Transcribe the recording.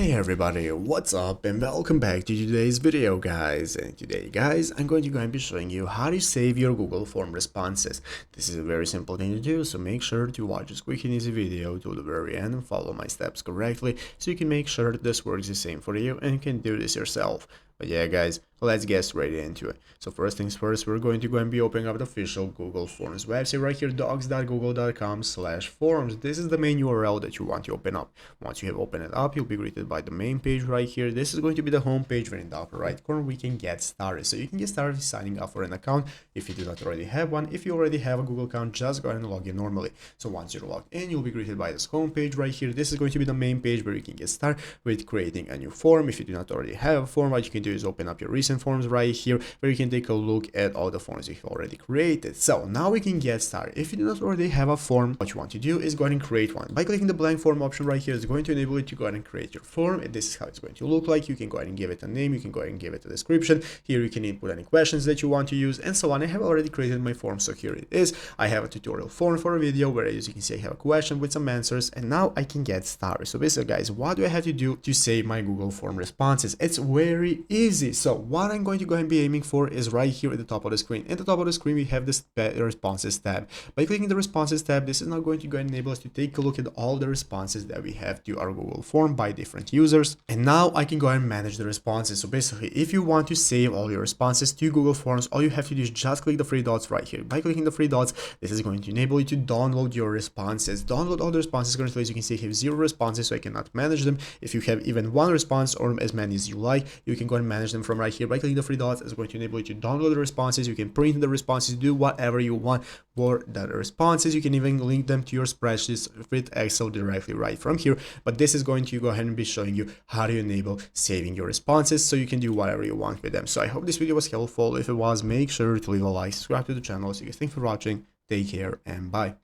Hey everybody, what's up and welcome back to today's video guys. And today guys, I'm going to be showing you how to save your Google form responses. This is a very simple thing to do, so make sure to watch this quick and easy video to the very end and follow my steps correctly so you can make sure that this works the same for you and you can do this yourself. But yeah guys, let's get straight into it. So first things first, we're going to go and be opening up the official Google Forms website right here, docs.google.com/forms. This is the main URL that you want to open up. Once you have opened it up, you'll be greeted by the main page right here. This is going to be the home page where in the upper right corner we can get started. So you can get started signing up for an account if you do not already have one. If you already have a Google account, just go ahead and log in normally. So once you're logged in, you'll be greeted by this home page right here. This is going to be the main page where you can get started with creating a new form. If you do not already have a form, what you can do is open up your recent forms right here where you can take a look at all the forms you've already created. So now we can get started. If you do not already have a form, what you want to do is go ahead and create one. By clicking the blank form option right here, it's going to enable you to go ahead and create your form. And this is how it's going to look like. You can go ahead and give it a name, you can go ahead and give it a description. Here you can input any questions that you want to use and so on. I have already created my form, so here it is. I have a tutorial form for a video where, as you can see, I have a question with some answers, and now I can get started. So basically guys, what do I have to do to save my Google form responses? It's very easy. So what I'm going to go ahead and be aiming for is right here at the top of the screen. At the top of the screen we have this responses tab. By clicking the responses tab, this is now going to go ahead and enable us to take a look at all the responses that we have to our Google form by different users. And now I can go ahead and manage the responses. So basically, if you want to save all your responses to Google Forms, all you have to do is just click the three dots right here. By clicking the three dots, this is going to enable you to download your responses. Download all the responses. Currently, as you can see, I have 0 responses, so I cannot manage them. If you have even 1 response or as many as you like, you can go and manage them from right here. By clicking the three dots, it's going to enable you to download the responses. You can print the responses, do whatever you want for the responses. You can even link them to your spreadsheets with Excel directly right from here. But this is going to go ahead and be showing you how to enable saving your responses so you can do whatever you want with them. So I hope this video was helpful. If it was, make sure to leave a like, subscribe to the channel. So you guys, thanks for watching, take care, and bye.